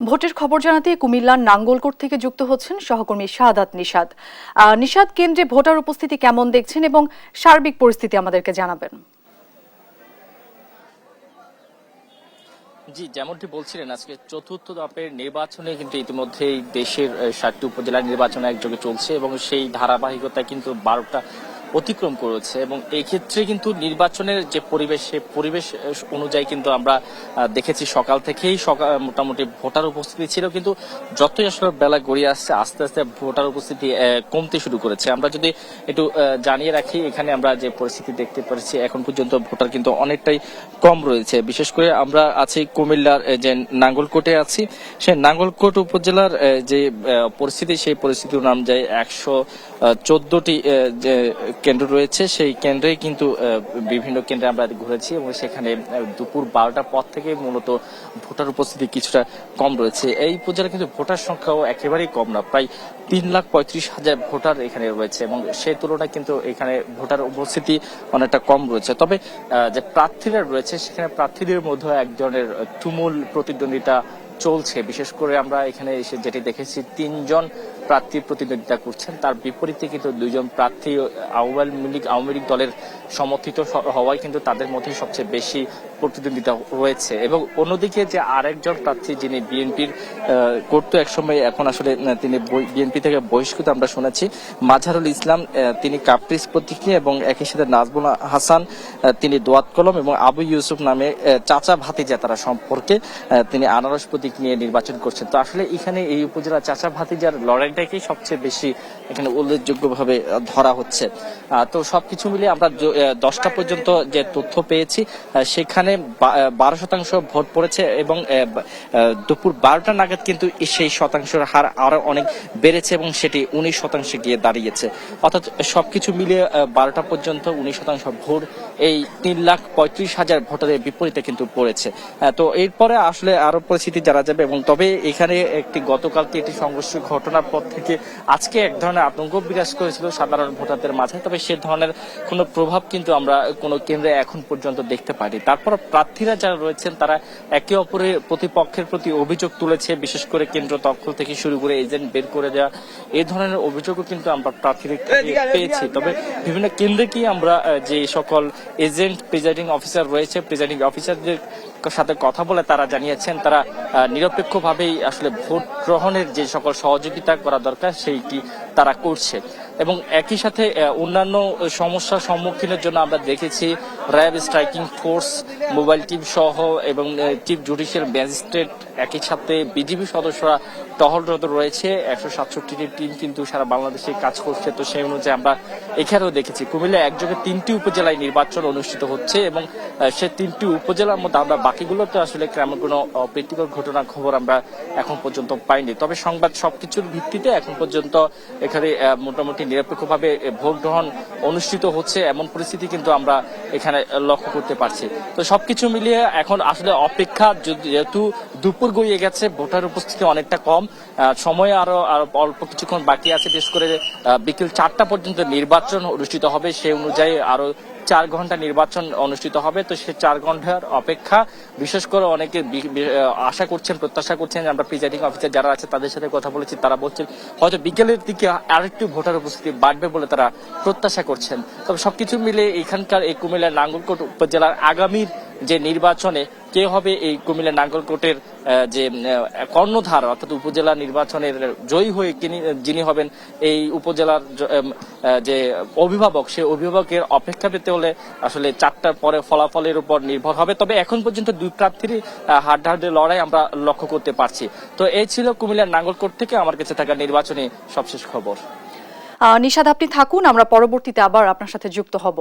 ভোটের খবর জানাতে কুমিল্লার নাঙ্গলকোট থেকে যুক্ত হচ্ছেন সহকর্মী শাহাদাত নিশাদ। নিশাদ, কেন্দ্রে ভোটার উপস্থিতি কেমন দেখছেন এবং সার্বিক পরিস্থিতি আমাদেরকে জানাবেন। জি, যেমনটি বলছিলেন, আজকে চতুর্থ ধাপের নির্বাচনে কিন্তু ইতিমধ্যেই দেশের ৭টি উপজেলা নির্বাচন একযোগে চলছে এবং সেই ধারাবাহিকতায় কিন্তু ১২টা অতিক্রম করেছে এবং এই ক্ষেত্রে কিন্তু নির্বাচনের যে পরিবেশ, সেই পরিবেশ অনুযায়ী কিন্তু আমরা দেখেছি সকাল থেকেই মোটামুটি ভোটার উপস্থিতি ছিল, কিন্তু যতই আসলে বেলা গড়িয়ে আসছে আস্তে আস্তে ভোটার উপস্থিতি কমতে শুরু করেছে। আমরা যদি একটু জানিয়ে রাখি, এখানে আমরা যে পরিস্থিতি দেখতে পাচ্ছি এখন পর্যন্ত ভোটার কিন্তু অনেকটাই কম রয়েছে। বিশেষ করে আমরা আছি কুমিল্লার যে নাঙ্গলকোটে আছি, সেই নাঙ্গলকোট উপজেলার যে পরিস্থিতি, সেই পরিস্থিতির নাম যায় ১১৪টি যে কেন্দ্র রয়েছে, সেই কেন্দ্রে কিন্তু বিভিন্ন কেন্দ্রে আমরা ঘুরেছি এবং সেখানে দুপুর ১২টার পর থেকে মূলত ভোটার উপস্থিতি কিছুটা কম রয়েছে। এই উপজেলায় কিন্তু ভোটার সংখ্যাও একেবারেই কম না, প্রায় ৩,৩৫,০০০ ভোটার এখানে রয়েছে এবং সেই তুলনায় কিন্তু এখানে ভোটার উপস্থিতি অনেকটা কম রয়েছে। তবে যে প্রার্থীরা রয়েছে, সেখানে প্রার্থীদের মধ্যে এক ধরনের তুমুল প্রতিদ্বন্দ্বিতা চলছে। বিশেষ করে আমরা এখানে এসে যেটি দেখেছি, ৩ জন প্রার্থী প্রতিদ্বন্দ্বিতা করছেন, তার বিপরীতে কিন্তু ২ জন প্রার্থী আওয়ামী লীগ দলের সমর্থিত হওয়ায় কিন্তু তাদের মধ্যে সবচেয়ে বেশি প্রতিদ্বন্দ্বিতা রয়েছে। এবং অন্যদিকে যে আরেকজন প্রার্থী, যিনি বিএনপির করতো একসময়, এখন আসলে তিনি বিএনপি থেকে বহিষ্কৃত আমরা শুনেছি, মাঝহারুল ইসলাম, তিনি কাপ্রিস প্রতীক নিয়ে, এবং একই সাথে নাজমুল হাসান, তিনি দোয়াত কলম, এবং আবু ইউসুফ নামে চাচা ভাতিজা তারা সম্পর্কে, তিনি আনারস প্রতীক নিয়ে নির্বাচন করছেন। তো আসলে এখানে এই উপজেলা চাচা ভাতিজার লড়াইটাকেই সবচেয়ে বেশি এখানে উল্লেখযোগ্যভাবে ধরা হচ্ছে। তো সবকিছু মিলিয়ে আমরা 10টা পর্যন্ত যে তথ্য পেয়েছি, সেখানে 12% ভোট পড়েছে এবং দুপুর 12টা নাগাদ কিন্তু সেই শতাংশের হার আরো অনেক বেড়েছে এবং সেটি 19% গিয়ে দাঁড়িয়েছে। অর্থাৎ সবকিছু মিলিয়ে 12টা পর্যন্ত 19% ভোট এই ৩,৩৫,০০০ ভোটারের বিপরীতে কিন্তু পড়েছে। তো এরপরে আসলে আরো পরিস্থিতি জানা যাবে। এবং তবে এখানে গতকালকে একটি সংঘর্ষ ঘটনার পর থেকে আজকে এক ধরনের আতঙ্ক বিরাজ করেছিল সাধারণ ভোটারদের মাঝে, তবে সে ধরনের কোনো প্রভাব কিন্তু আমরা কোনো কেন্দ্রে এখন পর্যন্ত দেখতে পাইনি। তারপর প্রার্থীরা যারা রয়েছেন, তারা একে অপরের প্রতিপক্ষের প্রতি অভিযোগ তুলেছে, বিশেষ করে কেন্দ্র দখল থেকে শুরু করে এজেন্ট বের করে দেওয়া, এই ধরনের অভিযোগও কিন্তু আমরা প্রার্থীদের পেয়েছি। তবে বিভিন্ন কেন্দ্রে কি আমরা যে সকল এজেন্ট প্রিজাইডিং অফিসার রয়েছে, প্রিজাইডিং অফিসারদের সাথে কথা বলে তারা জানিয়েছেন তারা নিরপেক্ষভাবেই আসলে ভোট গ্রহণের যে সকল সহযোগিতা করা দরকার সেইটি তারা করছে। এবং একই সাথে অন্যান্য সমস্যার সম্মুখীনের জন্য আমরা দেখেছি RAB striking force, mobile team সহ এবং চিফ জুডিশিয়াল ম্যাজিস্ট্রেট, একই সাথে বিজিবি সদস্যরা টহলরত রয়েছে। ১৬৭টি টিম কিন্তু সারা বাংলাদেশে কাজ করছে। তো সেই অনুযায়ী আমরা এখানেও দেখেছি কুমিল্লা একযোগে 3টি উপজেলায় নির্বাচন অনুষ্ঠিত হচ্ছে এবং সে 3টি উপজেলার মধ্যে আমরা বাকিগুলোতে আসলে তেমন কোনো অপ্রীতিকর ঘটনার খবর আমরা এখন পর্যন্ত পাইনি। তবে সংবাদ সবকিছুর ভিত্তিতে এখন পর্যন্ত এখানে মোটামুটি নিরপেক্ষভাবে ভোট গ্রহণ অনুষ্ঠিত হচ্ছে, এমন পরিস্থিতি কিন্তু আমরা এখানে লক্ষ্য করতে পারছি। তো সবকিছু মিলিয়ে এখন আসলে অপেক্ষা, যেহেতু দুপুর গড়িয়ে গেছে, ভোটার উপস্থিতি অনেকটা কম, সময় আরো অল্প কিছুক্ষণ বাকি আছে। বিশেষ করে বিকেল 4টা পর্যন্ত নির্বাচন অনুষ্ঠিত হবে, সেই অনুযায়ী আরো 4 ঘন্টা নির্বাচন অনুষ্ঠিত হবে। তো সে 4 ঘন্টার অপেক্ষা। বিশেষ করে অনেকে আশা করছেন, প্রত্যাশা করছেন, আমরা প্রিজাইডিং অফিসার যারা আছে তাদের সাথে কথা বলেছি, তারা বলছেন হয়তো বিকেলের দিকে আরেকটু ভোটার উপস্থিতি বাড়বে বলে তারা প্রত্যাশা করছেন। তবে সবকিছু মিলে এখানকার এই কুমিল্লার নাঙ্গলকোট উপজেলার আগামীর যে নির্বাচনে কে হবে এই কুমিল্লা নাঙ্গলকোটের যে কর্ণধার, অর্থাৎ উপজেলা নির্বাচনের জয়ী হয়ে যিনি হবেন এই উপজেলার যে অভিভাবক, সেই অভিভাবকের অপেক্ষা পেতে হলে আসলে 4টার পরে ফলাফলের উপর নির্ভর হবে। তবে এখন পর্যন্ত 2 প্রার্থীরই হাড্ডাহাড্ডি লড়াই আমরা লক্ষ্য করতে পারছি। তো এই ছিল কুমিল্লার নাঙ্গলকোট থেকে আমার কাছে থাকা নির্বাচনী সবশেষ খবর। নিশাদ, আপনি থাকুন, আমরা পরবর্তীতে আবার আপনার সাথে যুক্ত হব।